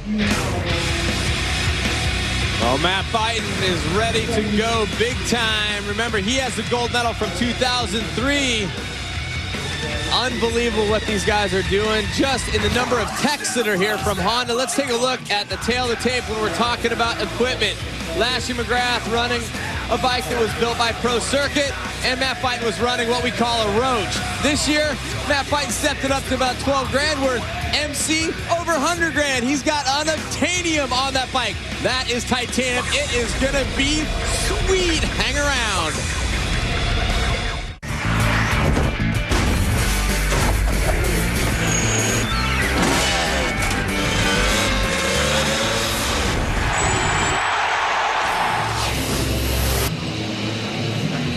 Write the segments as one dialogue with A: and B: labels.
A: Well, Matt Biden is ready to go big time. Remember, he has the gold medal from 2003. Unbelievable what these guys are doing, just in the number of texts that are here from Honda. Let's take a look at the tail of the tape when we're talking about equipment. Lashley McGrath running a bike that was built by Pro Circuit, and Matt Biden was running what we call a Roach. This year, Matt Biden stepped it up to about 12 grand worth. MC, over 100 grand. He's got unobtainium on that bike. That is titanium. It is gonna be sweet. Hang around.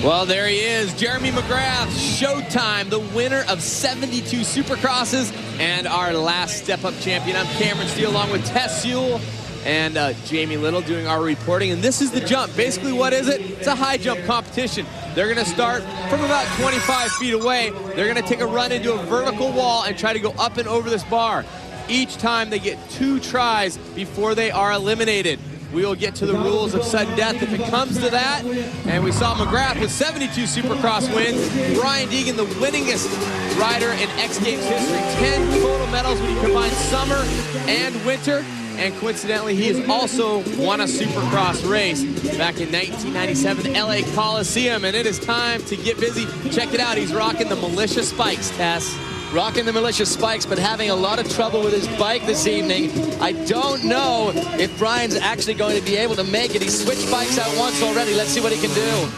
A: Well, there he is, Jeremy McGrath, Showtime, the winner of 72 Supercrosses and our last step-up champion. I'm Cameron Steele along with Tess Sewell and Jamie Little doing our reporting. And this is the jump. Basically, what is it? It's a high jump competition. They're going to start from about 25 feet away. They're going to take a run into a vertical wall and try to go up and over this bar. Each time they get 2 tries before they are eliminated. We will get to the rules of sudden death if it comes to that. And we saw McGrath with 72 Supercross wins. Brian Deegan, the winningest rider in X Games history. 10 total medals when you combine summer and winter. And coincidentally, he has also won a Supercross race back in 1997, LA Coliseum. And it is time to get busy. Check it out. He's rocking the Militia Spikes, Tess.
B: Rocking the Militia Spikes, but having a lot of trouble with his bike this evening. I don't know if Brian's actually going to be able to make it. He switched bikes out once already. Let's see what he can do.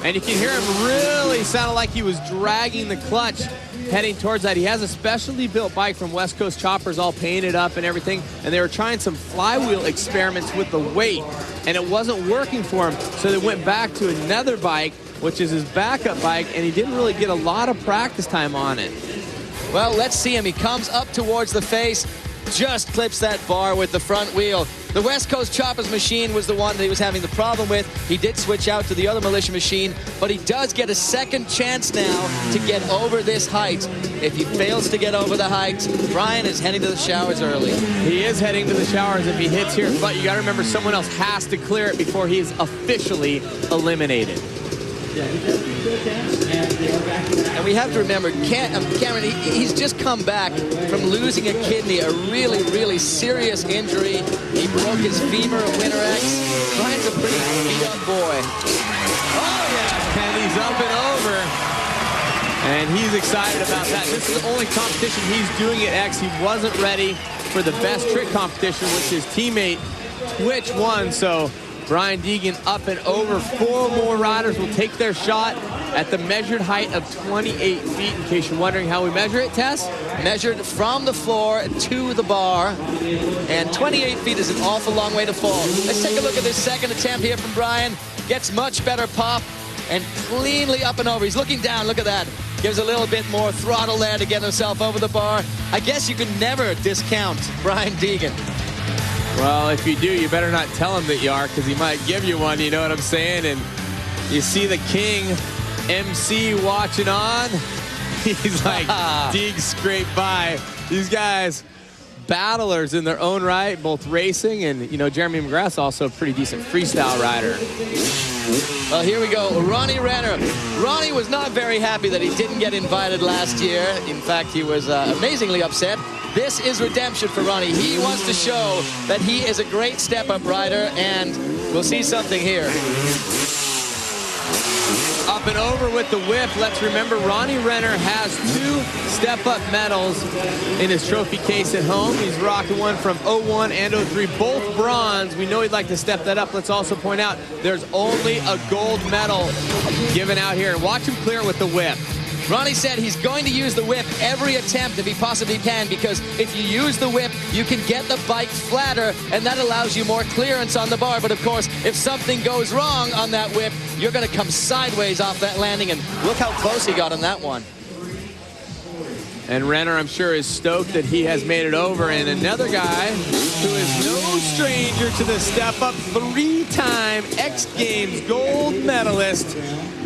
A: And you can hear him really sounded like he was dragging the clutch heading towards that. He has a specially built bike from West Coast Choppers, all painted up and everything. And they were trying some flywheel experiments with the weight, and it wasn't working for him. So they went back to another bike, which is his backup bike, and he didn't really get a lot of practice time on it.
B: Well, let's see him. He comes up towards the face, just clips that bar with the front wheel. The West Coast Choppers machine was the one that he was having the problem with. He did switch out to the other Militia machine, but he does get a second chance now to get over this height. If he fails to get over the height, Brian is heading to the showers early.
A: He is heading to the showers if he hits here, but you got to remember someone else has to clear it before he is officially eliminated.
B: And we have to remember, Cameron, he's just come back from losing a kidney, a really, really serious injury. He broke his femur at Winter X. Brian's a pretty beat-up boy.
A: Oh, yeah, and he's up and over. And he's excited about that. This is the only competition he's doing at X. He wasn't ready for the best trick competition, which his teammate Twitch won. So Brian Deegan up and over. 4 more riders will take their shot at the measured height of 28 feet. In case you're wondering how we measure it, Tess?
B: Measured from the floor to the bar. And 28 feet is an awful long way to fall. Let's take a look at this second attempt here from Brian. Gets much better pop and cleanly up and over. He's looking down. Look at that. Gives a little bit more throttle there to get himself over the bar. I guess you can never discount Brian Deegan.
A: Well, if you do, you better not tell him that you are, because he might give you one, you know what I'm saying? And you see the king, MC, watching on. He's like, Deeg scraped by. These guys, battlers in their own right, both racing, and, you know, Jeremy McGrath's also a pretty decent freestyle rider.
B: Well, here we go. Ronnie Renner. Ronnie was not very happy that he didn't get invited last year. In fact, he was amazingly upset. This is redemption for Ronnie. He wants to show that he is a great step-up rider, and we'll see something here.
A: Up and over with the whip. Let's remember, Ronnie Renner has 2 step-up medals in his trophy case at home. He's rocking one from 01 and 03, both bronze. We know he'd like to step that up. Let's also point out there's only a gold medal given out here. Watch him clear it with the whip.
B: Ronnie said he's going to use the whip every attempt if he possibly can, because if you use the whip, you can get the bike flatter, and that allows you more clearance on the bar. But of course, if something goes wrong on that whip, you're going to come sideways off that landing, and look how close he got on that one.
A: And Renner, I'm sure, is stoked that he has made it over. And another guy who is no stranger to the step-up, three-time X Games gold medalist,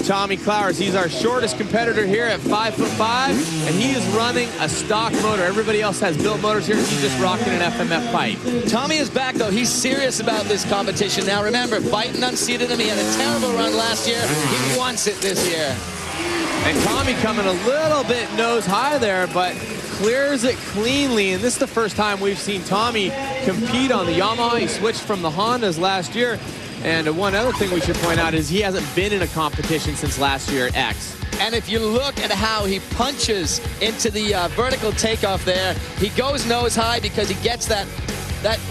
A: Tommy Clowers. He's our shortest competitor here at 5'5", and he is running a stock motor. Everybody else has built motors here. He's just rocking an FMF pipe.
B: Tommy is back, though. He's serious about this competition. Now, remember, Biden unseated him. He had a terrible run last year. He wants it this year.
A: And Tommy coming a little bit nose high there, but clears it cleanly. And this is the first time we've seen Tommy compete on the Yamaha. He switched from the Hondas last year. And one other thing we should point out is he hasn't been in a competition since last year at X.
B: And if you look at how he punches into the vertical takeoff there, he goes nose high because he gets that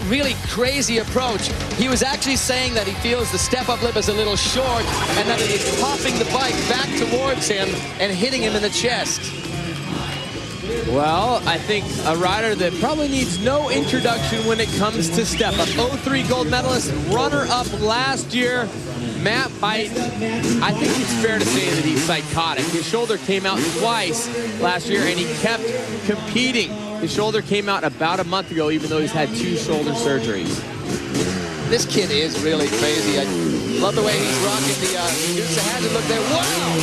B: really crazy approach. He was actually saying that he feels the step-up lip is a little short and that it is popping the bike back towards him and hitting him in the chest.
A: Well, I think a rider that probably needs no introduction when it comes to step-up. 03 gold medalist, runner-up last year, Matt Bite. I think it's fair to say that he's psychotic. His shoulder came out twice last year, and he kept competing. His shoulder came out about a month ago, even though he's had 2 shoulder surgeries.
B: This kid is really crazy. I love the way he's rocking the Dukes of Hazzard look there. Wow!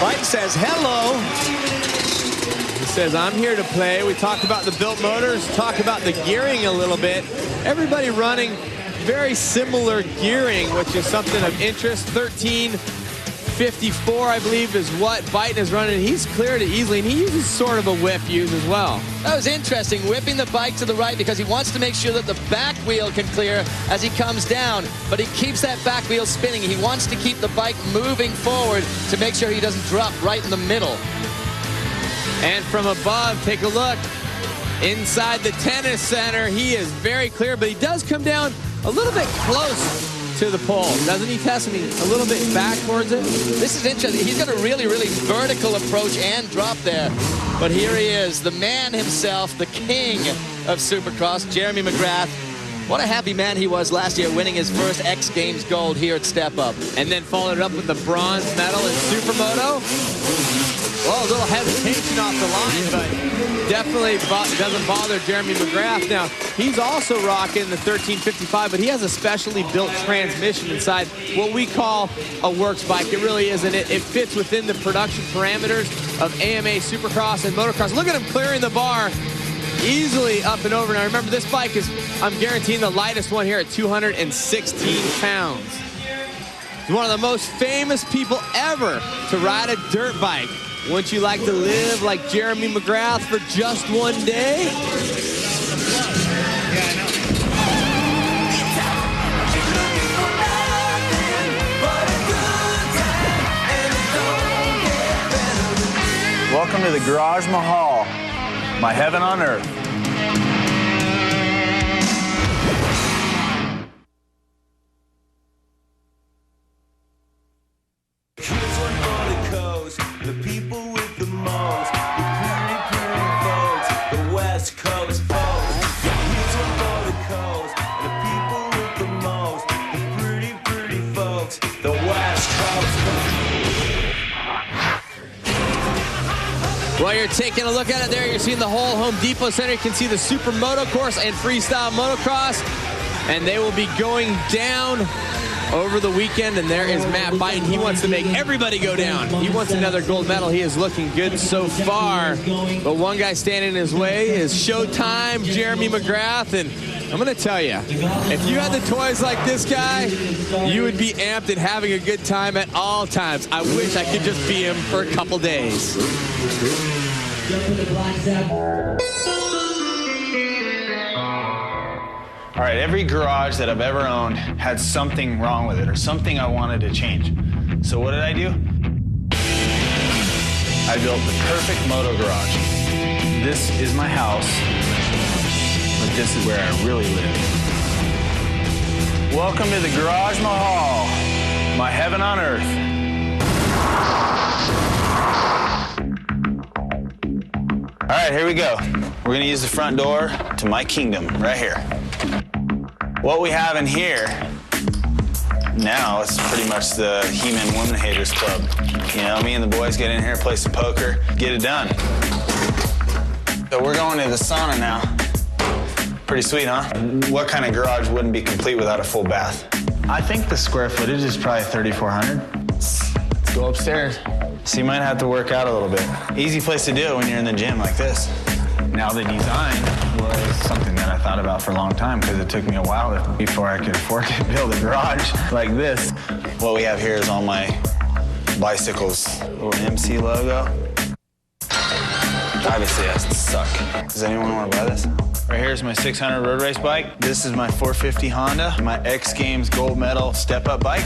B: Bite says hello.
A: He says, I'm here to play. We talked about the built motors, talk about the gearing a little bit. Everybody running very similar gearing, which is something of interest. 1354, I believe, is what Biden is running. He's cleared it easily, and he uses sort of a whip use as well.
B: That was interesting, whipping the bike to the right because he wants to make sure that the back wheel can clear as he comes down, but he keeps that back wheel spinning. He wants to keep the bike moving forward to make sure he doesn't drop right in the middle.
A: And from above, take a look. Inside the tennis center, he is very clear, but he does come down a little bit close to the pole, doesn't he, Tess? I mean, a little bit back towards it.
B: This is interesting. He's got a really, really vertical approach and drop there. But here he is, the man himself, the king of Supercross, Jeremy McGrath. What a happy man he was last year, winning his first X Games gold here at Step Up.
A: And then followed it up with the bronze medal in Supermoto. Well, a little hesitation off the line, but definitely doesn't bother Jeremy McGrath. Now, he's also rocking the 1355, but he has a specially built transmission inside what we call a works bike. It really isn't. It fits within the production parameters of AMA Supercross and Motocross. Look at him clearing the bar easily up and over. Now, remember, this bike is, I'm guaranteeing, the lightest one here at 216 pounds. He's one of the most famous people ever to ride a dirt bike. Wouldn't you like to live like Jeremy McGrath for just one day?
C: Welcome to the Garage Mahal, my heaven on earth.
D: The people with the most, the pretty, pretty folks, the West Coast folks. Here's one for the coast, the people with the most, the pretty, pretty folks, the West Coast folks.
A: While you're taking a look at it there, you're seeing the whole Home Depot Center. You can see the Supermoto course and Freestyle Motocross, and they will be going down over the weekend, and there is Matt Biden. He wants to make everybody go down. He wants another gold medal. He is looking good so far, but one guy standing in his way is Showtime Jeremy McGrath, and I'm going to tell you, if you had the toys like this guy, you would be amped and having a good time at all times. I wish I could just be him for a couple days.
C: All right, every garage that I've ever owned had something wrong with it or something I wanted to change. So what did I do? I built the perfect moto garage. This is my house, but this is where I really live. Welcome to the Garage Mahal, my heaven on earth. All right, here we go. We're gonna use the front door to my kingdom right here. What we have in here now is pretty much the He-Man Women Haters Club. You know, me and the boys get in here, play some poker, get it done. So we're going to the sauna now. Pretty sweet, huh? What kind of garage wouldn't be complete without a full bath?
E: I think the square footage is probably 3,400.
C: Let's go upstairs. So you might have to work out a little bit. Easy place to do it when you're in the gym like this.
E: Now the design was something that I thought about for a long time because it took me a while before I could afford to build a garage like this.
C: What we have here is all my bicycles. Little MC logo. Obviously it has to suck. Does anyone want to buy this? Right here is my 600 road race bike. This is my 450 Honda, my X Games gold medal step-up bike.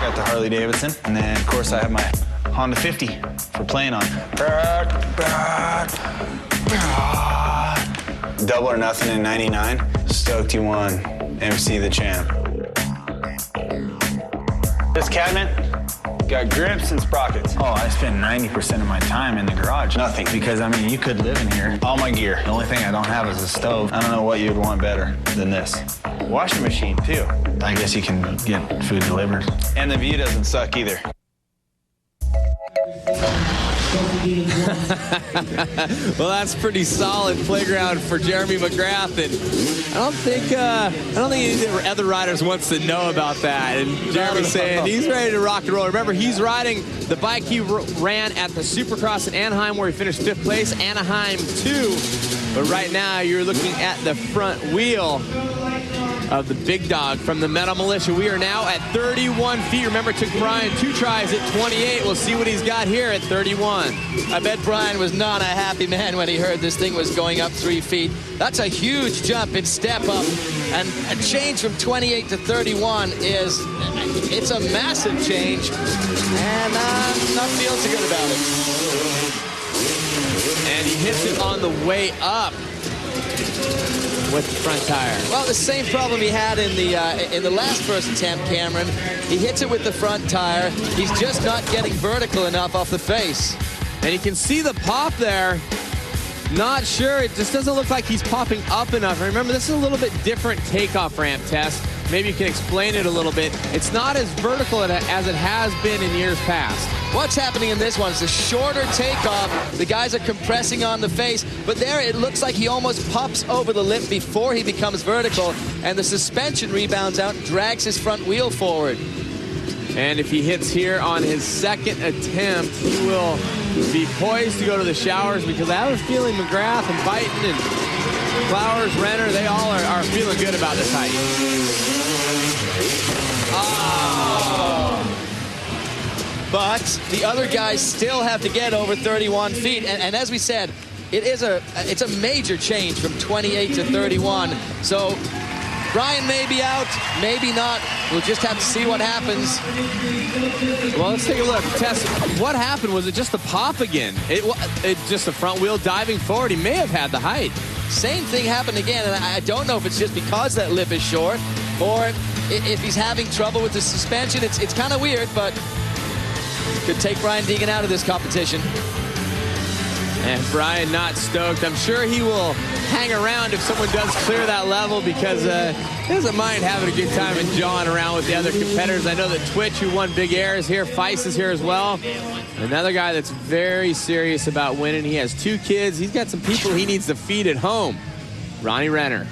C: Got the Harley Davidson, and then of course I have my Honda 50 for playing on. Double or nothing in 99. Stoked you won, MC the champ. This cabinet got grips and sprockets.
E: Oh, I spend 90% of my time in the garage.
C: Nothing.
E: Because, I mean, you could live in here.
C: All my gear.
E: The only thing I don't have is a stove.
C: I don't know what you'd want better than this. Washing machine, too.
E: I guess you can get food delivered.
C: And the view doesn't suck either.
A: Well, that's pretty solid playground for Jeremy McGrath, and I don't think any of the other riders wants to know about that. And Jeremy's saying he's ready to rock and roll. Remember, he's riding the bike he ran at the Supercross in Anaheim, where he finished 5th place, Anaheim 2. But right now, you're looking at the front wheel of the big dog from the Metal Militia. We are now at 31 feet. Remember, it took Brian 2 tries at 28. We'll see what he's got here at 31.
B: I bet Brian was not a happy man when he heard this thing was going up 3 feet. That's a huge jump in step up, and a change from 28 to 31 it's a massive change, and I'm not feeling so good about it.
A: And he hits it on the way up with the front tire.
B: Well, the same problem he had in the last first attempt, Cameron. He hits it with the front tire. He's just not getting vertical enough off the face.
A: And you can see the pop there. Not sure. It just doesn't look like he's popping up enough. Remember, this is a little bit different takeoff ramp test. Maybe you can explain it a little bit. It's not as vertical as it has been in years past.
B: What's happening in this one is a shorter takeoff. The guys are compressing on the face, but there it looks like he almost pops over the lip before he becomes vertical, and the suspension rebounds out and drags his front wheel forward.
A: And if he hits here on his second attempt, he will be poised to go to the showers, because I have a feeling McGrath and Byton and Flowers, Renner, they all are feeling good about this height.
B: Oh. But the other guys still have to get over 31 feet. And as we said, it's a major change from 28 to 31. So Brian may be out, maybe not. We'll just have to see what happens.
A: Well, let's take a look. Tess, what happened? Was it just the pop again? It just the front wheel diving forward. He may have had the height.
B: Same thing happened again, and I don't know if it's just because that lip is short or if he's having trouble with the suspension. It's kind of weird, but could take Brian Deegan out of this competition.
A: And Brian not stoked. I'm sure he will hang around if someone does clear that level, because he doesn't mind having a good time and jawing around with the other competitors. I know that Twitch, who won Big Air, is here. Feist is here as well. Another guy that's very serious about winning. He has 2 kids. He's got some people he needs to feed at home. Ronnie Renner.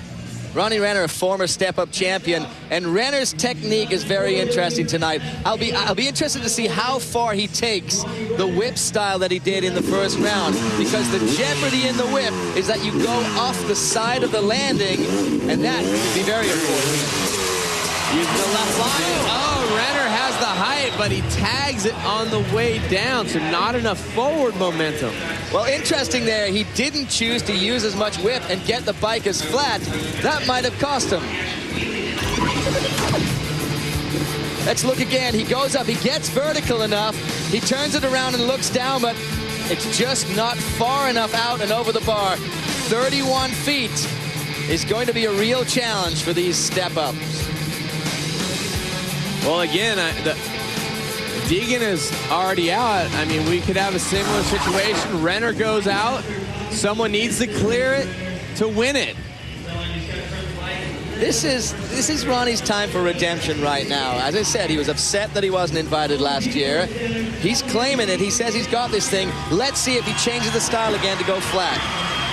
B: Ronnie Renner, a former step-up champion, and Renner's technique is very interesting tonight. I'll be interested to see how far he takes the whip style that he did in the first round, because the jeopardy in the whip is that you go off the side of the landing, and that could be very important.
A: Using the left line. Oh, Renner has the height, but he tags it on the way down, so not enough forward momentum.
B: Well, interesting there. He didn't choose to use as much whip and get the bike as flat. That might have cost him. Let's look again. He goes up. He gets vertical enough. He turns it around and looks down, but it's just not far enough out and over the bar. 31 feet is going to be a real challenge for these step-ups.
A: Well, again, Deegan is already out. I mean, we could have a similar situation. Renner goes out. Someone needs to clear it to win it.
B: This is Ronnie's time for redemption right now. As I said, he was upset that he wasn't invited last year. He's claiming it. He says he's got this thing. Let's see if he changes the style again to go flat.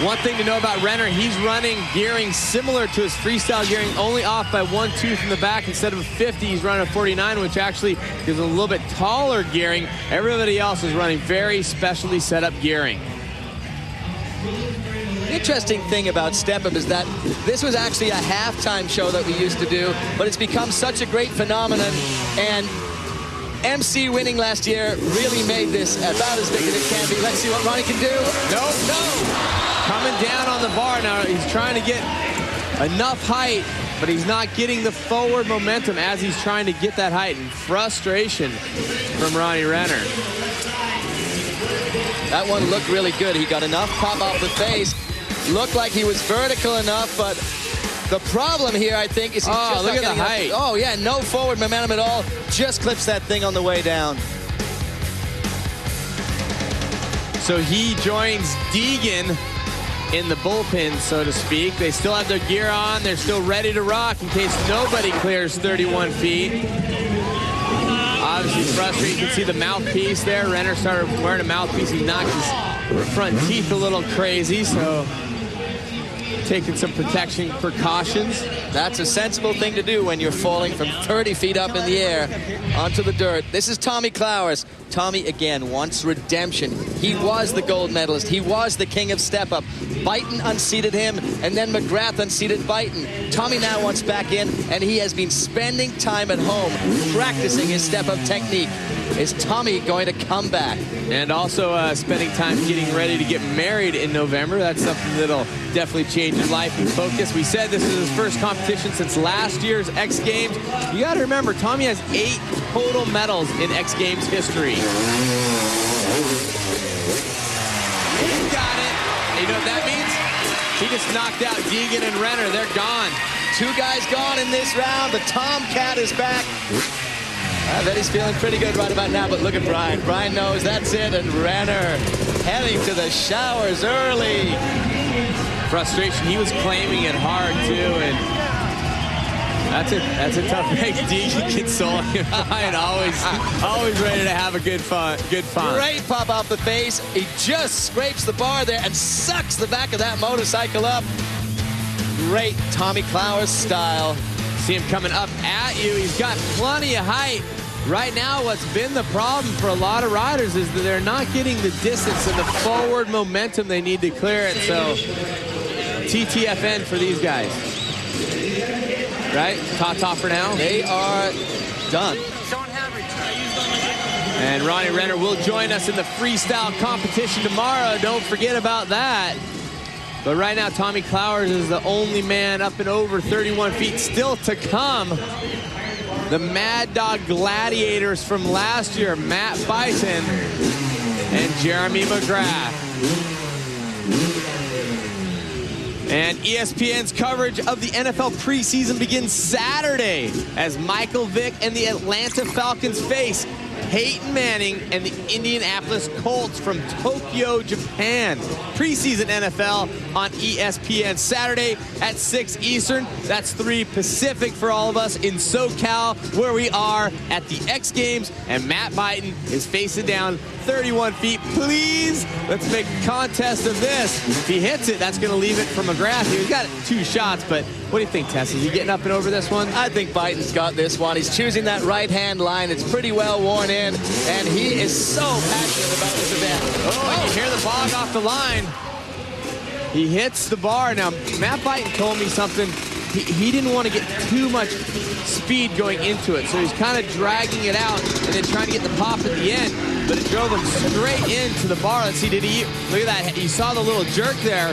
A: One thing to know about Renner, he's running gearing similar to his freestyle gearing, only off by 1 tooth in the back. Instead of a 50, he's running a 49, which actually gives a little bit taller gearing. Everybody else is running very specially set up gearing.
B: The interesting thing about Step Up is that this was actually a halftime show that we used to do, but it's become such a great phenomenon, and MC winning last year really made this about as big as it can be. Let's see what Ronnie can do.
A: No. Coming down on the bar now. He's trying to get enough height, but he's not getting the forward momentum as he's trying to get that height, and frustration from Ronnie Renner.
B: That one looked really good. He got enough pop off the face. Looked like he was vertical enough, but the problem here, I think, is he's just
A: look
B: not
A: at the
B: getting
A: height.
B: Oh, yeah, no forward momentum at all. Just clips that thing on the way down.
A: So he joins Deegan in the bullpen, so to speak. They still have their gear on. They're still ready to rock in case nobody clears 31 feet. Obviously frustrating. You can see the mouthpiece there. Renner started wearing a mouthpiece. He knocked his front teeth a little crazy, so taking some protection precautions.
B: That's a sensible thing to do when you're falling from 30 feet up in the air onto the dirt. This is Tommy Clowers. Tommy, again, wants redemption. He was the gold medalist. He was the king of step-up. Byton unseated him, and then McGrath unseated Byton. Tommy now wants back in, and he has been spending time at home practicing his step-up technique. Is Tommy going to come back?
A: And also spending time getting ready to get married in November. That's something that'll definitely change his life and focus. We said this is his first competition since last year's X Games. You got to remember, Tommy has 8 total medals in X Games history. He's got it. And you know what that means? He just knocked out Deegan and Renner. They're gone.
B: 2 guys gone in this round. The Tomcat is back. I bet he's feeling pretty good right about now, but look at Brian. Brian knows that's it, and Renner heading to the showers early.
A: Frustration. He was claiming it hard, too, and that's a tough break. Deegan consoling Brian, always ready to have a good fun.
B: Great pop off the face. He just scrapes the bar there and sucks the back of that motorcycle up. Great Tommy Clowers style.
A: See him coming up at you. He's got plenty of height. Right now, what's been the problem for a lot of riders is that they're not getting the distance and the forward momentum they need to clear it. So, TTFN for these guys. Right? Ta-ta for now.
B: They are done.
A: And Ronnie Renner will join us in the freestyle competition tomorrow. Don't forget about that. But right now, Tommy Clowers is the only man up and over 31 feet still to come. The Mad Dog Gladiators from last year, Matt Byton and Jeremy McGrath. And ESPN's coverage of the NFL preseason begins Saturday as Michael Vick and the Atlanta Falcons face Peyton Manning and the Indianapolis Colts from Tokyo, Japan. Preseason NFL on ESPN Saturday at 6 Eastern. That's 3 Pacific for all of us in SoCal, where we are at the X Games, and Matt Byton is facing down 31 feet. Please, let's make a contest of this. If he hits it, that's going to leave it for McGrath. He's got 2 shots, but what do you think, Tess? Is he getting up and over this one?
B: I think Byton's got this one. He's choosing that right-hand line. It's pretty well worn in, and he is so passionate about this event.
A: Oh, you hear the bog off the line. He hits the bar. Now, Matt Byton told me something. He didn't want to get too much speed going into it, so he's kind of dragging it out and then trying to get the pop at the end, but it drove him straight into the bar. Let's see, did he, look at that, you saw the little jerk there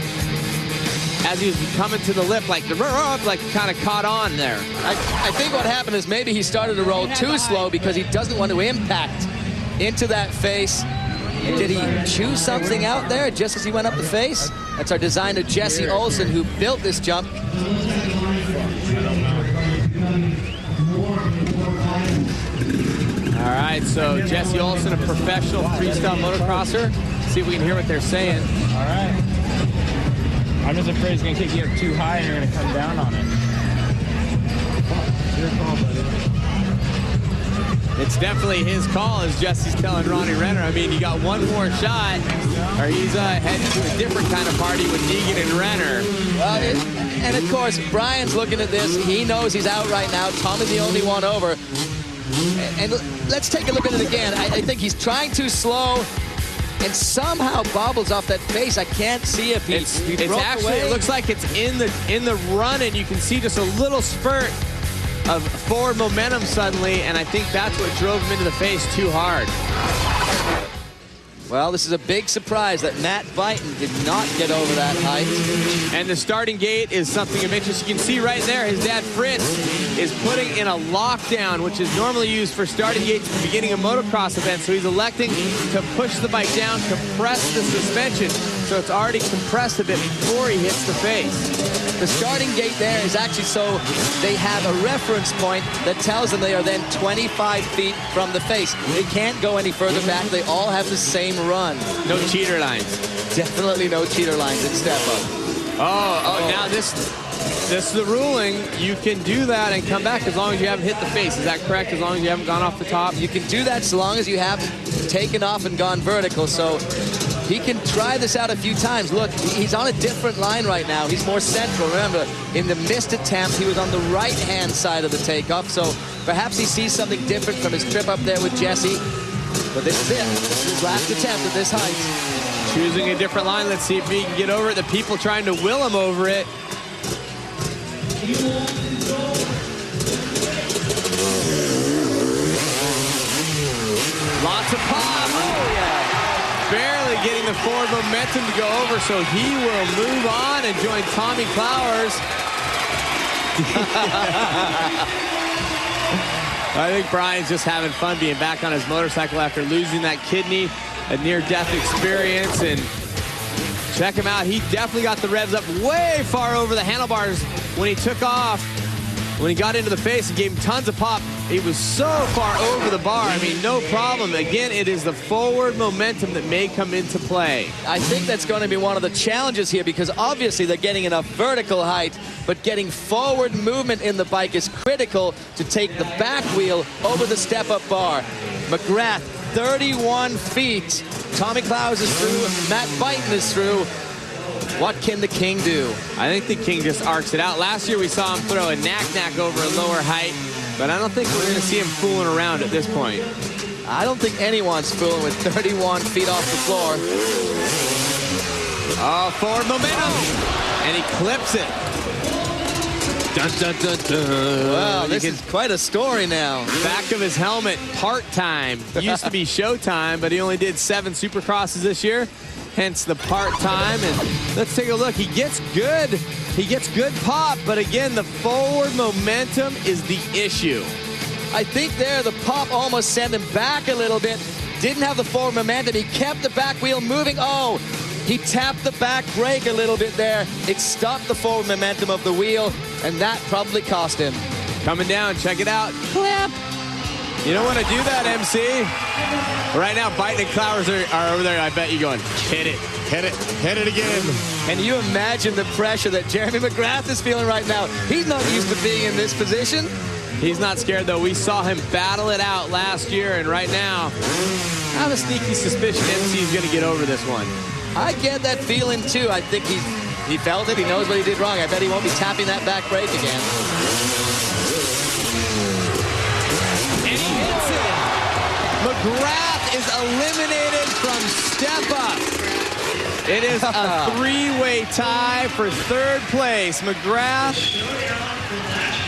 A: as he was coming to the lip, like kind of caught on there.
B: I think what happened is maybe he started to roll too slow because he doesn't want to impact into that face. Did he chew something out there just as he went up the face? That's our designer, Jesse Olson, who built this jump.
A: All right, so Jesse Olson, a professional freestyle motocrosser. See if we can hear what they're saying.
F: All right. I'm just afraid it's going to kick you up too high and you're going to come down on it.
A: It's definitely his call, as Jesse's telling Ronnie Renner. I mean, you got one more shot, or he's heading to a different kind of party with Deegan and Renner.
B: And of course, Brian's looking at this. He knows he's out right now. Tommy's the only one over. And let's take a look at it again. I think he's trying too slow and somehow bobbles off that face. I can't see if
A: It's
B: broke
A: actually,
B: away.
A: it looks like it's in the run, and you can see just a little spurt of forward momentum suddenly, and I think that's what drove him into the face too hard.
B: Well, this is a big surprise that Matt Byton did not get over that height.
A: And the starting gate is something of interest. You can see right there, his dad Fritz is putting in a lockdown, which is normally used for starting gates at the beginning of motocross events. So he's electing to push the bike down, compress the suspension, so it's already compressed a bit before he hits the face.
B: The starting gate there is actually so they have a reference point that tells them they are then 25 feet from the face. They can't go any further back. They all have the same run.
A: No cheater lines.
B: Definitely no cheater lines in step up.
A: Now this is the ruling. You can do that and come back as long as you haven't hit the face. Is that correct? As long as you haven't gone off the top?
B: You can do that so long as you haven't taken off and gone vertical. So he can try this out a few times. Look, he's on a different line right now. He's more central. Remember, in the missed attempt, he was on the right-hand side of the takeoff. So perhaps he sees something different from his trip up there with Jesse. But this is it. This is his last attempt at this height.
A: Choosing a different line. Let's see if he can get over it. The people trying to will him over it. Lots of pop. Oh, yeah. Barely getting the forward momentum to go over, so he will move on and join Tommy Clowers. I think Brian's just having fun being back on his motorcycle after losing that kidney, a near-death experience. And check him out. He definitely got the revs up way far over the handlebars when he took off. When he got into the face and gave him tons of pop, he was so far over the bar. I mean, no problem. Again, it is the forward momentum that may come into play.
B: I think that's going to be one of the challenges here because obviously they're getting enough vertical height, but getting forward movement in the bike is critical to take the back wheel over the step-up bar. McGrath, 31 feet. Tommy Clowers is through. Matt Byton is through. What can the King do?
A: I think the King just arcs it out. Last year we saw him throw a knack-knack over a lower height, but I don't think we're going to see him fooling around at this point.
B: I don't think anyone's fooling with 31 feet off the floor.
A: Oh, forward momentum. And he clips it. Dun, dun, dun, dun.
B: Wow, this is quite a story now.
A: Back of his helmet, part-time. Used to be showtime, but he only did 7 Supercrosses this year. Hence the part-time. And let's take a look. He gets good. He gets good pop, but again, the forward momentum is the issue.
B: I think there the pop almost sent him back a little bit. Didn't have the forward momentum. He kept the back wheel moving. Oh, he tapped the back brake a little bit there. It stopped the forward momentum of the wheel, and that probably cost him.
A: Coming down, check it out. Clap. You don't want to do that, MC. Right now, Byton and Clowers are over there. I bet you going, hit it, hit it, hit it again.
B: Can you imagine the pressure that Jeremy McGrath is feeling right now? He's not used to being in this position.
A: He's not scared, though. We saw him battle it out last year, and right now, I have a sneaky suspicion MC is going to get over this one.
B: I get that feeling, too. I think he felt it. He knows what he did wrong. I bet he won't be tapping that back brake again.
A: And he hits it. McGrath is eliminated from step up. It is a 3-way tie for 3rd place. McGrath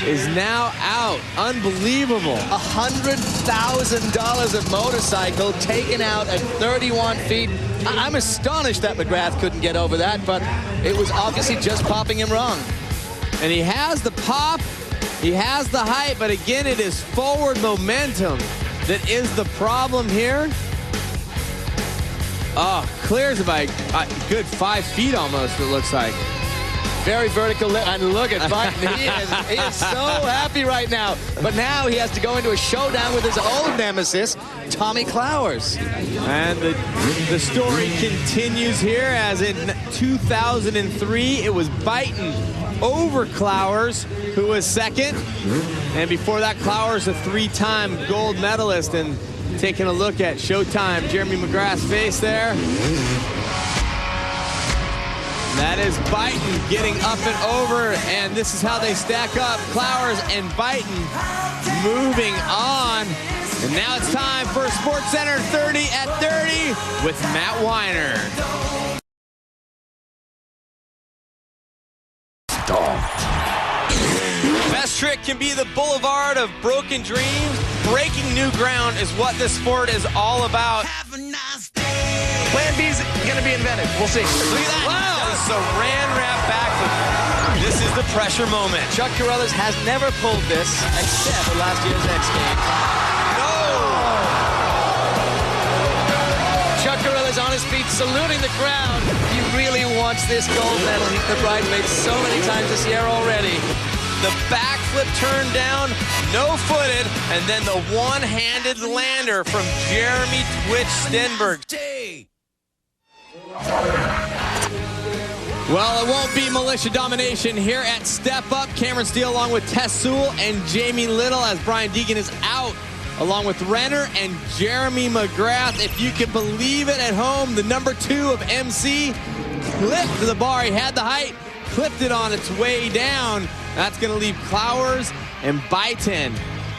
A: is now out. Unbelievable.
B: $100,000 of motorcycle taken out at 31 feet. I'm astonished that McGrath couldn't get over that, but it was obviously just popping him wrong.
A: And he has the pop, he has the height, but again, it is forward momentum that is the problem here. Oh, clears it by a good 5 feet almost, it looks like.
B: Very vertical, and look at Byton. He is so happy right now. But now he has to go into a showdown with his old nemesis, Tommy Clowers.
A: And the story continues here, as in 2003, it was Byton over Clowers. who was second. And before that, Clowers, a 3-time gold medalist. And taking a look at Showtime, Jeremy McGrath's face there. That is Byton getting up and over, and this is how they stack up. Clowers and Byton moving on. And now it's time for SportsCenter 30 at 30 with Matt Weiner. Best trick can be the boulevard of broken dreams. Breaking new ground is what this sport is all about.
F: Plan B's gonna be invented. We'll see.
A: Look at that. Wow. Saran wrap backflip. This is the pressure moment.
B: Chuck Carruthers has never pulled this except for last year's X Games.
A: No!
B: Chuck Carruthers on his feet, saluting the crowd. He really wants this gold medal. He's the bridesmaid so many times this year already.
A: The backflip turned down, no-footed, and then the one-handed lander from Jeremy Twitch Stenberg. Well, it won't be militia domination here at Step Up. Cameron Steele along with Tess Sewell and Jamie Little as Brian Deegan is out along with Renner and Jeremy McGrath. If you can believe it at home, the number 2 of MC clipped the bar. He had the height, clipped it on its way down. That's going to leave Clowers and Byton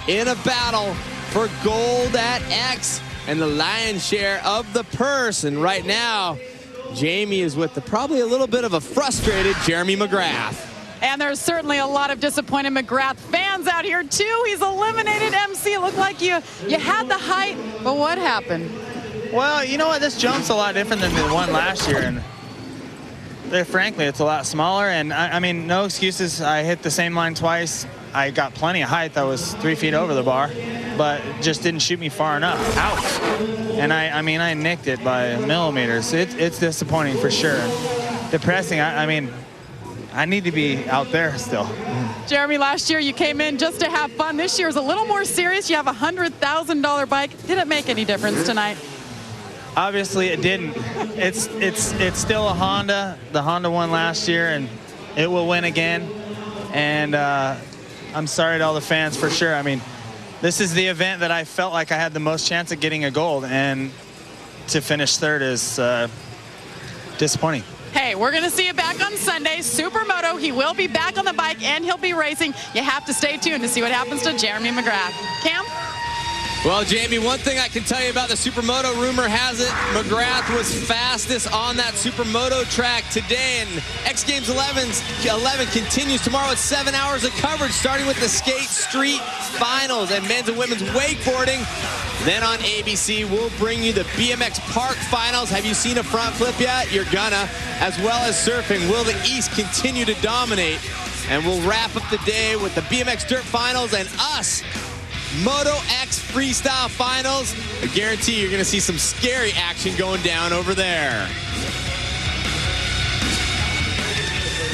A: in a battle for gold at X and the lion's share of the purse. And right now, Jamie is with probably a little bit of a frustrated Jeremy McGrath.
G: And there's certainly a lot of disappointed McGrath fans out here, too. He's eliminated MC. It looked like you had the height, but what happened?
E: Well, you know what? This jump's a lot different than the one last year. And frankly, it's a lot smaller. And, I mean, no excuses. I hit the same line twice. I got plenty of height. That was 3 feet over the bar, but just didn't shoot me far enough out. And I mean, I nicked it by millimeters. It's disappointing for sure. Depressing. I mean, I need to be out there still.
G: Jeremy, last year you came in just to have fun. This year is a little more serious. You have a $100,000 bike. Did it make any difference tonight?
E: Obviously, it didn't. It's still a Honda. The Honda won last year, and it will win again. And I'm sorry to all the fans for sure. I mean, this is the event that I felt like I had the most chance of getting a gold, and to finish third is disappointing.
G: Hey, we're going to see you back on Sunday. Supermoto, he will be back on the bike, and he'll be racing. You have to stay tuned to see what happens to Jeremy McGrath. Cam?
A: Well, Jamie, one thing I can tell you about the Supermoto, rumor has it, McGrath was fastest on that Supermoto track today, and X Games 11 continues tomorrow at 7 hours of coverage, starting with the Skate Street Finals and men's and women's wakeboarding. Then on ABC, we'll bring you the BMX Park Finals. Have you seen a front flip yet? You're gonna. As well as surfing. Will the East continue to dominate? And we'll wrap up the day with the BMX Dirt Finals and us. Moto X Freestyle Finals. I guarantee you're going to see some scary action going down over there.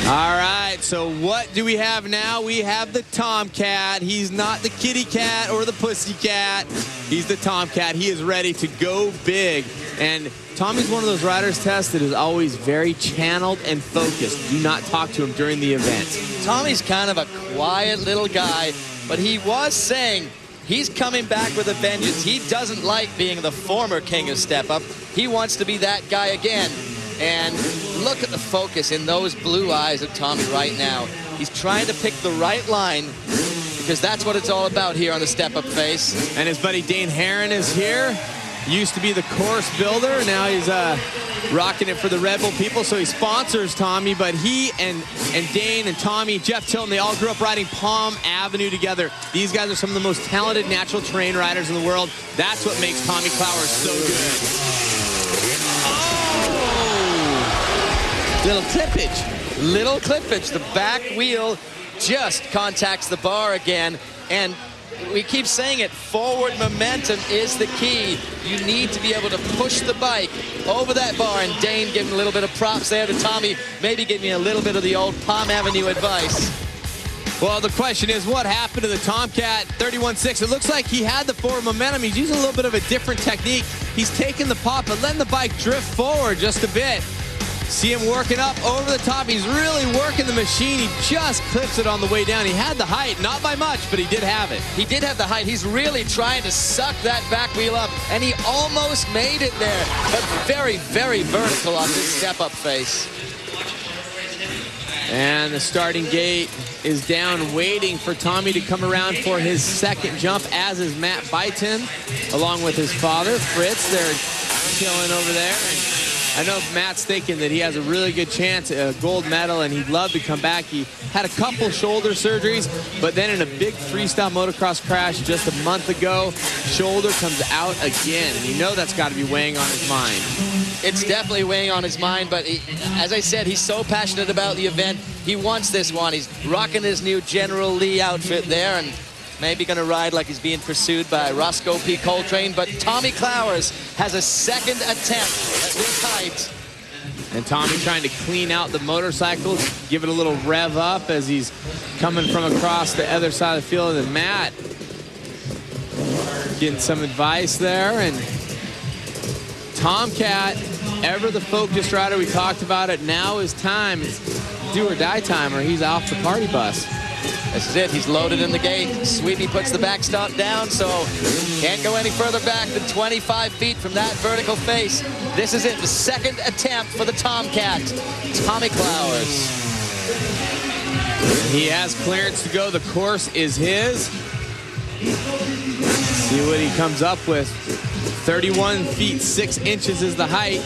A: All right, so what do we have now? We have the Tomcat. He's not the kitty cat or the pussy cat. He's the Tomcat. He is ready to go big. And Tommy's one of those riders, Tess, that is always very channeled and focused. Do not talk to him during the event.
B: Tommy's kind of a quiet little guy, but he was saying he's coming back with a vengeance. He doesn't like being the former king of Step Up. He wants to be that guy again. And look at the focus in those blue eyes of Tommy right now. He's trying to pick the right line because that's what it's all about here on the Step Up face.
A: And his buddy Dane Herron is here. Used to be the course builder. Now he's rocking it for the Red Bull people, so he sponsors Tommy. But he and Dane and Tommy, Jeff Tilton, they all grew up riding Palm Avenue together. These guys are some of the most talented natural terrain riders in the world. That's what makes Tommy Clowers so good. Oh!
B: Little clippage. Little clippage. The back wheel just contacts the bar again. And we keep saying it, forward momentum is the key. You need to be able to push the bike over that bar, and Dane giving a little bit of props there to Tommy, maybe giving a little bit of the old Palm Avenue advice.
A: Well, the question is, what happened to the Tomcat 31.6? It looks like he had the forward momentum. He's using a little bit of a different technique. He's taking the pop and letting the bike drift forward just a bit. See him working up over the top. He's really working the machine. He just clips it on the way down. He had the height, not by much, but he did have it.
B: He did have the height. He's really trying to suck that back wheel up, and he almost made it there. But very, very vertical on this step-up face.
A: And the starting gate is down, waiting for Tommy to come around for his second jump, as is Matt Byton, along with his father, Fritz. They're chilling over there. And I know Matt's thinking that he has a really good chance at a gold medal, and he'd love to come back. He had a couple shoulder surgeries, but then in a big freestyle motocross crash just a month ago, shoulder comes out again, and you know that's got to be weighing on his mind.
B: It's definitely weighing on his mind, but as I said, he's so passionate about the event. He wants this one. He's rocking his new General Lee outfit there, and maybe going to ride like he's being pursued by Roscoe P. Coltrane, but Tommy Clowers has a second attempt at this height.
A: And Tommy trying to clean out the motorcycle, give it a little rev up as he's coming from across the other side of the field. And Matt getting some advice there. And Tomcat, ever the focused rider, we talked about it. Now is time. It's do or die time, or he's off the party bus.
B: This is it. He's loaded in the gate. Sweepy puts the backstop down, so can't go any further back than 25 feet from that vertical face. This is it. The second attempt for the Tomcat, Tommy Clowers.
A: He has clearance to go. The course is his. See what he comes up with. 31 feet 6 inches is the height.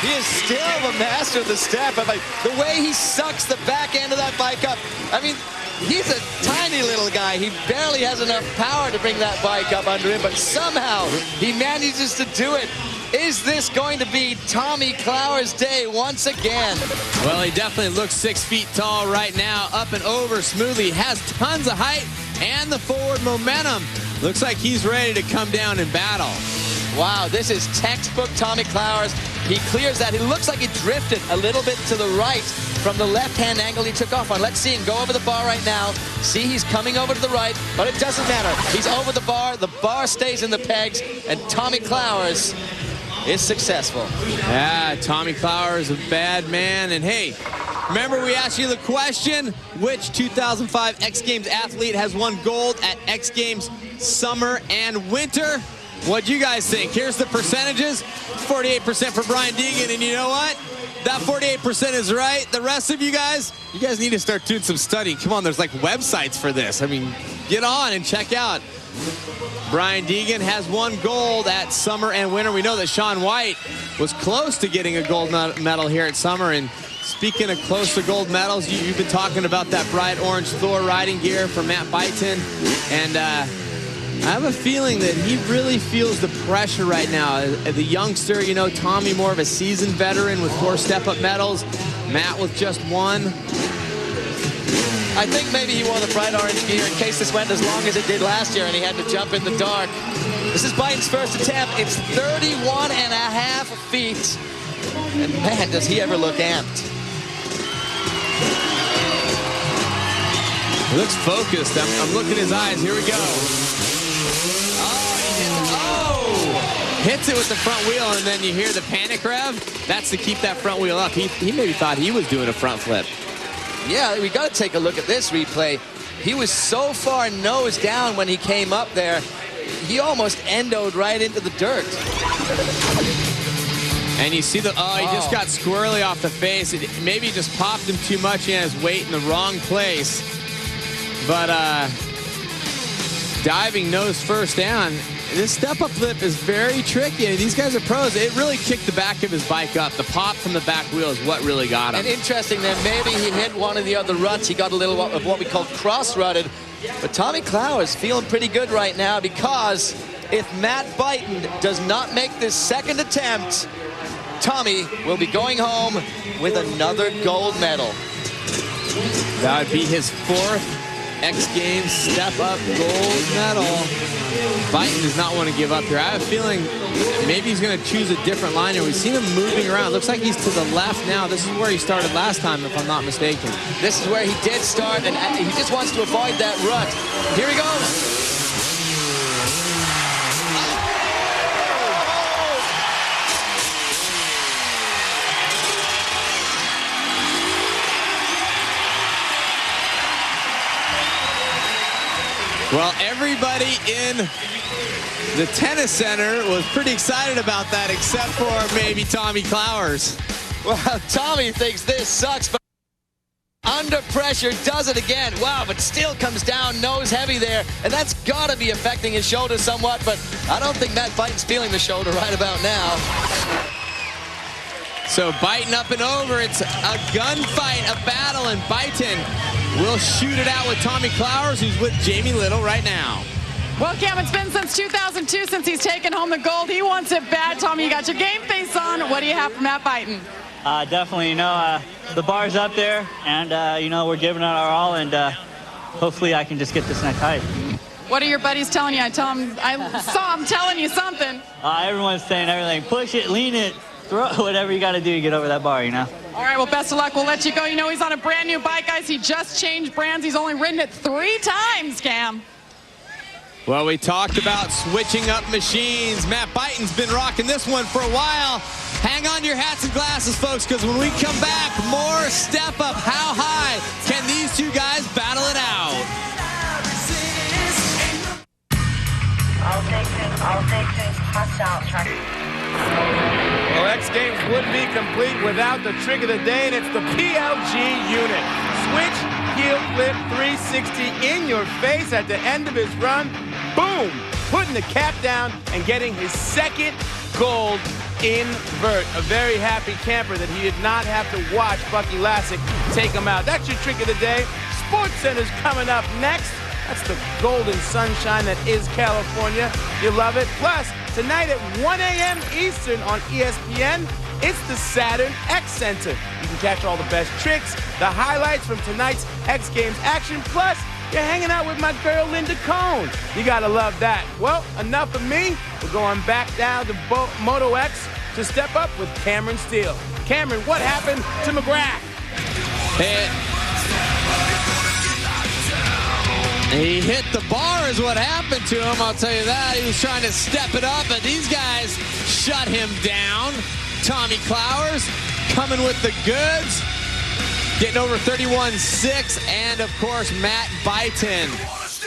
B: He is still the master of the step. The way he sucks the back end of that bike up. I mean, he's a tiny little guy. He barely has enough power to bring that bike up under him, but somehow he manages to do it. Is this going to be Tommy Clowers' day once again?
A: Well, he definitely looks 6 feet tall right now, up and over smoothly. Has tons of height and the forward momentum. Looks like he's ready to come down and battle.
B: Wow, this is textbook Tommy Clowers. He clears that. He looks like he drifted a little bit to the right from the left-hand angle he took off on. Let's see him go over the bar right now. See, he's coming over to the right, but it doesn't matter. He's over the bar stays in the pegs, and Tommy Clowers is successful.
A: Yeah, Tommy Clowers, a bad man. And hey, remember we asked you the question, which 2005 X Games athlete has won gold at X Games summer and winter? What'd you guys think? Here's the percentages. 48% for Brian Deegan, and you know what? That 48% is right. The rest of you guys need to start doing some studying. Come on, there's like websites for this. I mean, get on and check out. Brian Deegan has won gold at summer and winter. We know that Sean White was close to getting a gold medal here at summer. And speaking of close to gold medals, you've been talking about that bright orange Thor riding gear from Matt Byton. And I have a feeling that he really feels the pressure right now. The youngster, you know, Tommy more of a seasoned veteran with 4 step-up medals. Matt with just 1.
B: I think maybe he wore the bright orange gear in case this went as long as it did last year and he had to jump in the dark. This is Byton's first attempt. It's 31.5 feet. And man, does he ever look amped.
A: He looks focused. I'm looking at his eyes. Here we go. Hits it with the front wheel, and then you hear the panic rev. That's to keep that front wheel up. He maybe thought he was doing a front flip.
B: Yeah, we got to take a look at this replay. He was so far nose down when he came up there, he almost endoed right into the dirt.
A: And you see he just got squirrely off the face. Maybe just popped him too much. He has weight in the wrong place. But diving nose first down. This step-up flip is very tricky. These guys are pros. It really kicked the back of his bike up. The pop from the back wheel is what really got him.
B: And interesting there, maybe he hit one of the other ruts. He got a little of what we call cross-rutted. But Tommy Clowers feeling pretty good right now, because if Matt Byton does not make this second attempt, Tommy will be going home with another gold medal.
A: That would be his 4th X Games step-up gold medal. Byton does not want to give up here. I have a feeling maybe he's going to choose a different line here. We've seen him moving around. Looks like he's to the left now. This is where he started last time, if I'm not mistaken.
B: This is where he did start, and he just wants to avoid that rut. Here he goes.
A: Well, everybody in the tennis center was pretty excited about that, except for maybe Tommy Clowers.
B: Well, Tommy thinks this sucks, but under pressure does it again. Wow, but still comes down nose heavy there, and that's got to be affecting his shoulder somewhat, but I don't think Matt Byton's feeling the shoulder right about now.
A: So Byton up and over. It's a gunfight, a battle, and Byton will shoot it out with Tommy Clowers, who's with Jamie Little right now.
G: Well, Cam, it's been since 2002 since he's taken home the gold. He wants it bad. Tommy, you got your game face on. What do you have from Matt Byton?
H: Definitely, the bar's up there, and, we're giving it our all, and hopefully I can just get this next height.
G: What are your buddies telling you? I saw him telling you something.
H: Everyone's saying everything. Push it, lean it, throw it, whatever you got to do to get over that bar,
G: All right, well, best of luck. We'll let you go. He's on a brand new bike, guys. He just changed brands. He's only ridden it 3 times, Cam.
A: Well, we talked about switching up machines. Matt Byton's been rocking this one for a while. Hang on to your hats and glasses, folks, because when we come back, more step up. How high can these two guys battle it out?
I: All stations, hostile track.
J: Well, X Games wouldn't be complete without the trick of the day, and it's the PLG unit. Switch, heel flip, 360 in your face at the end of his run. Boom! Putting the cap down and getting his second gold invert. A very happy camper that he did not have to watch Bucky Lassick take him out. That's your trick of the day. Sports Center's coming up next. That's the golden sunshine that is California. You love it. Plus, tonight at 1 a.m. Eastern on ESPN, it's the Saturn X Center. You can catch all the best tricks, the highlights from tonight's X Games action. Plus, you're hanging out with my girl, Linda Cohn. You gotta love that. Well, enough of me. We're going back down to Moto X to step up with Cameron Steele. Cameron, what happened to McGrath?
A: He hit the bar is what happened to him, I'll tell you that. He was trying to step it up, but these guys shut him down. Tommy Clowers coming with the goods, getting over 31.6, and of course Matt Byton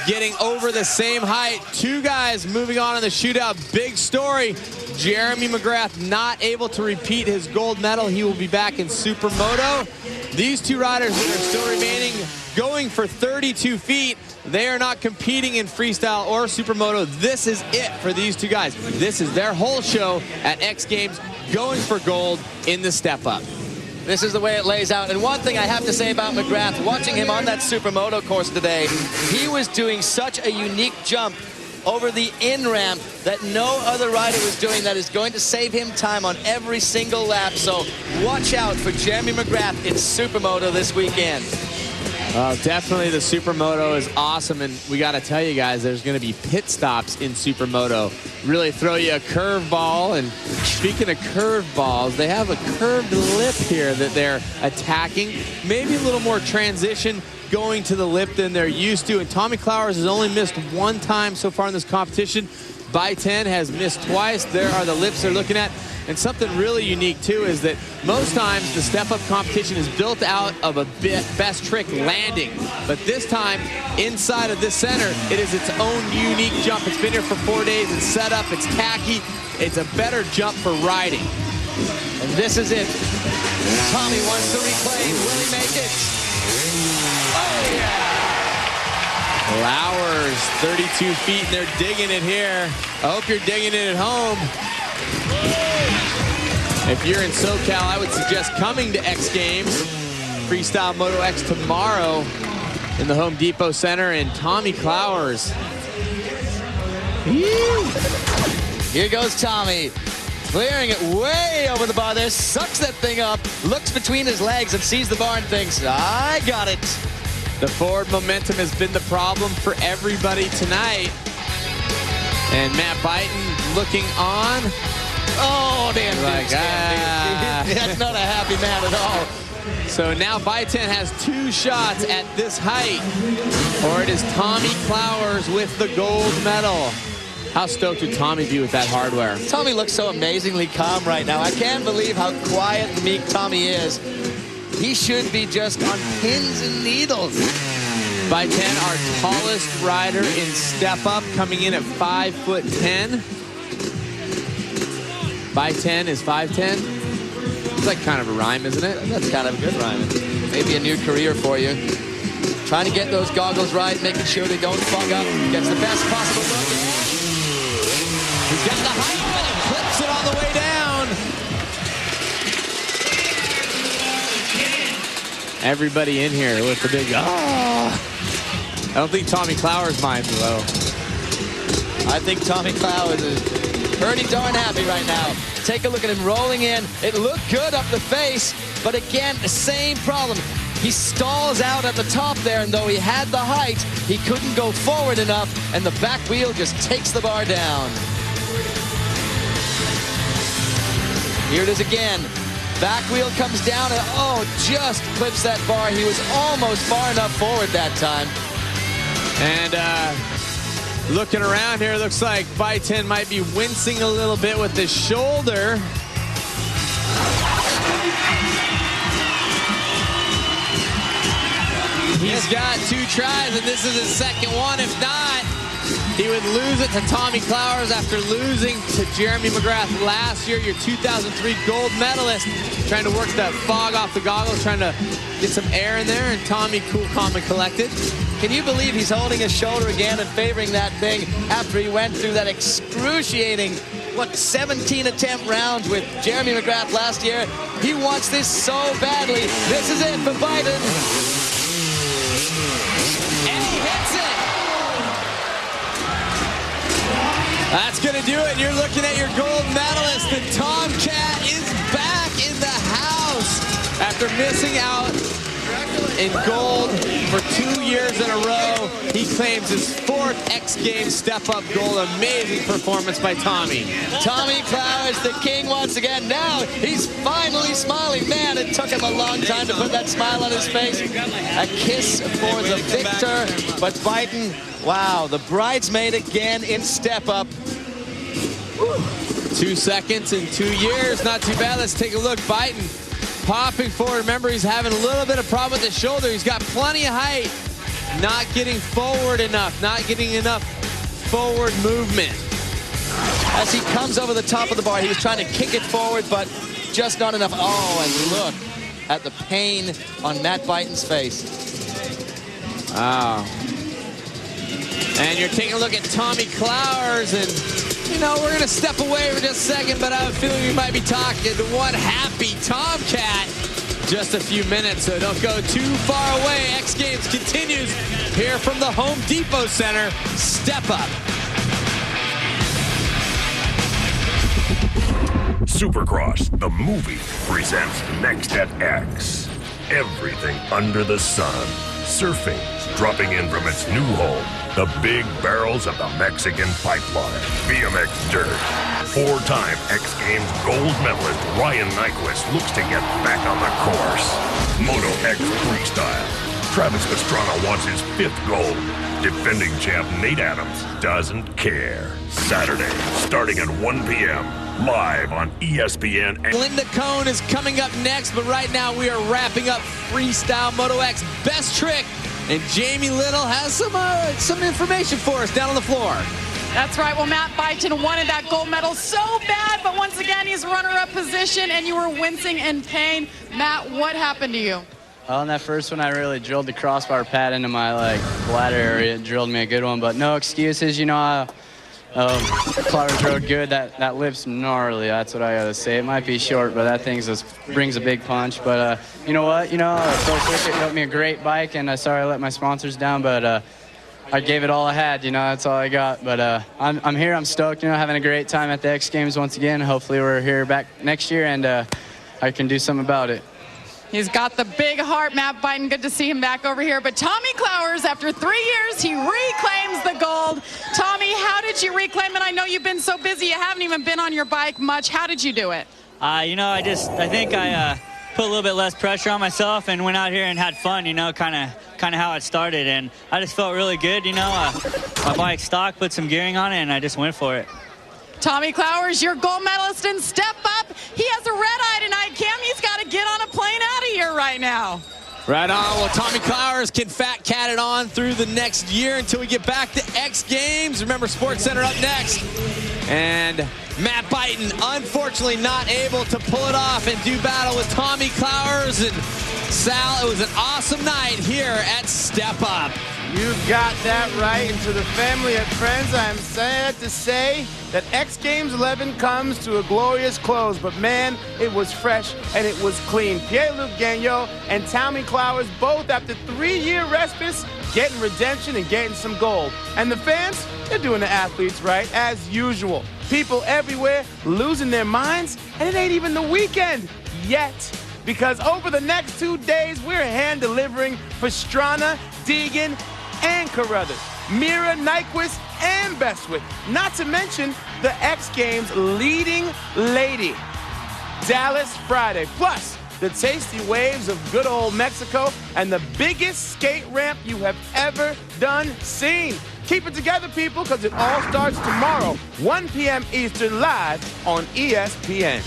A: getting over the same height. Two guys moving on in the shootout. Big story. Jeremy McGrath not able to repeat his gold medal. He will be back in Supermoto. These two riders that are still remaining going for 32 feet. They are not competing in freestyle or Supermoto. This is it for these two guys. This is their whole show at X Games, going for gold in the step up.
B: This is the way it lays out. And one thing I have to say about McGrath, watching him on that Supermoto course today, he was doing such a unique jump over the in-ramp that no other rider was doing that is going to save him time on every single lap. So watch out for Jeremy McGrath in Supermoto this weekend.
A: Definitely the Supermoto is awesome, and we got to tell you guys, there's going to be pit stops in Supermoto. Really throw you a curveball, and speaking of curveballs, they have a curved lip here that they're attacking. Maybe a little more transition going to the lip than they're used to, and Tommy Clowers has only missed 1 time so far in this competition. Byton has missed twice. There are the lips they're looking at. And something really unique, too, is that most times the step-up competition is built out of a best trick landing. But this time, inside of this center, it is its own unique jump. It's been here for 4 days. It's set up. It's tacky. It's a better jump for riding.
B: And this is it. Tommy wants to reclaim. Will he make it? Oh, yeah!
A: Flowers, 32 feet, and they're digging it here. I hope you're digging it at home. If you're in SoCal, I would suggest coming to X Games. Freestyle Moto X tomorrow in the Home Depot Center. And Tommy Clowers.
B: Here goes Tommy. Clearing it way over the bar there. Sucks that thing up. Looks between his legs and sees the bar and thinks, I got it.
A: The forward momentum has been the problem for everybody tonight. And Matt Byton looking on.
B: Oh, damn. That's not a happy man at all.
A: So now Byton has 2 shots at this height, or it is Tommy Clowers with the gold medal. How stoked would Tommy be with that hardware?
B: Tommy looks so amazingly calm right now. I can't believe how quiet and meek Tommy is. He should be just on pins and needles.
A: Byton, our tallest rider in step up, coming in at 5'10". Byton is 5'10". It's like kind of a rhyme, isn't it?
B: That's kind of a good rhyme. Maybe a new career for you. Trying to get those goggles right, making sure they don't fog up. Gets the best possible look.
A: He's got the height, but he clips it on the way down. Everybody in here with the big, I don't think Tommy Clowers minds, though.
B: I think Tommy Clowers is pretty darn happy right now. Take a look at him rolling in. It looked good up the face, but again, the same problem. He stalls out at the top there, and though he had the height, he couldn't go forward enough, and the back wheel just takes the bar down. Here it is again. Back wheel comes down and, just clips that bar. He was almost far enough forward that time.
A: And looking around here, looks like Byton might be wincing a little bit with his shoulder. He's got 2 tries, and this is his second one. If not, he would lose it to Tommy Clowers after losing to Jeremy McGrath last year, your 2003 gold medalist. Trying to work that fog off the goggles, trying to get some air in there, and Tommy cool, calm, and collected.
B: Can you believe he's holding his shoulder again and favoring that thing after he went through that excruciating, 17 attempt round with Jeremy McGrath last year? He wants this so badly. This is it for Byton. And he hits it.
A: That's going to do it. You're looking at your gold medalist. The Tomcat is back in the house after missing out in gold for 2 years in a row. He claims his 4th X Games step-up gold. Amazing performance by Tommy.
B: Tommy Clowers, the king once again. Now he's finally smiling. Man, it took him a long time to put that smile on his face. A kiss for the victor. But Byton, wow, the bridesmaid again in step-up.
A: 2 seconds in 2 years. Not too bad. Let's take a look. Byton popping forward. Remember, he's having a little bit of problem with the shoulder. He's got plenty of height. Not getting forward enough. Not getting enough forward movement.
B: As he comes over the top of the bar, he was trying to kick it forward, but just not enough. Oh, and look at the pain on Matt Byton's face.
A: Wow. And you're taking a look at Tommy Clowers, and we're going to step away for just a second, but I have a feeling we might be talking to one happy Tomcat just a few minutes, so don't go too far away. X Games continues here from the Home Depot Center. Step up.
K: Supercross, the movie, presents Next at X. Everything under the sun. Surfing, dropping in from its new home. The big barrels of the Mexican pipeline. BMX dirt. 4-time X Games gold medalist Ryan Nyquist looks to get back on the course. Moto X freestyle. Travis Pastrana wants his 5th gold. Defending champ Nate Adams doesn't care. Saturday, starting at 1 p.m. live on ESPN.
A: Linda Cohn is coming up next, but right now we are wrapping up Freestyle Moto X Best Trick. And Jamie Little has some information for us down on the floor.
G: That's right. Well, Matt Byton wanted that gold medal so bad, but once again, he's runner-up position, and you were wincing in pain. Matt, what happened to you?
L: Well, in that first one, I really drilled the crossbar pad into my bladder area. It drilled me a good one, but no excuses. Clowers rode good. That lip's gnarly. That's what I gotta say. It might be short, but that thing just brings a big punch. But you know what? Pro Circuit built me a great bike, and sorry I let my sponsors down, but I gave it all I had. That's all I got. But I'm here. I'm stoked. Having a great time at the X Games once again. Hopefully we're here back next year, and I can do something about it.
G: He's got the big heart, Matt Biden. Good to see him back over here. But Tommy Clowers, after 3 years, he reclaims the gold. Tommy, how did you reclaim it? I know you've been so busy. You haven't even been on your bike much. How did you do it?
H: You know, I think I put a little bit less pressure on myself and went out here and had fun, you know, kind of how it started. And I just felt really good, you know. My bike stock, put some gearing on it, and I just went for it.
G: Tommy Clowers, your gold medalist in Step Up. He has a red eye tonight. Cam, he's got to get on a plane out of here right now.
A: Right on. Well, Tommy Clowers can fat cat it on through the next year until we get back to X Games. Remember, Sports Center up next. And Matt Biden, unfortunately, not able to pull it off and do battle with Tommy Clowers. And Sal, it was an awesome night here at Step Up.
J: You got that right. And to the family and friends, I am sad to say that X Games 11 comes to a glorious close. But man, it was fresh and it was clean. Pierre-Luc Gagnon and Tommy Clowers, both after 3-year respite, getting redemption and getting some gold. And the fans, they're doing the athletes right, as usual. People everywhere losing their minds, and it ain't even the weekend yet. Because over the next 2 days, we're hand-delivering Pastrana, Deegan, and Carruthers, Mira, Nyquist, and Bestwick. Not to mention the X Games leading lady, Dallas Friday. Plus, the tasty waves of good old Mexico and the biggest skate ramp you have ever seen. Keep it together, people, because it all starts tomorrow, 1 p.m. Eastern, live on ESPN.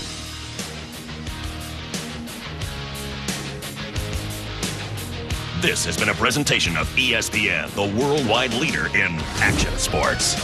K: This has been a presentation of ESPN, the worldwide leader in action sports.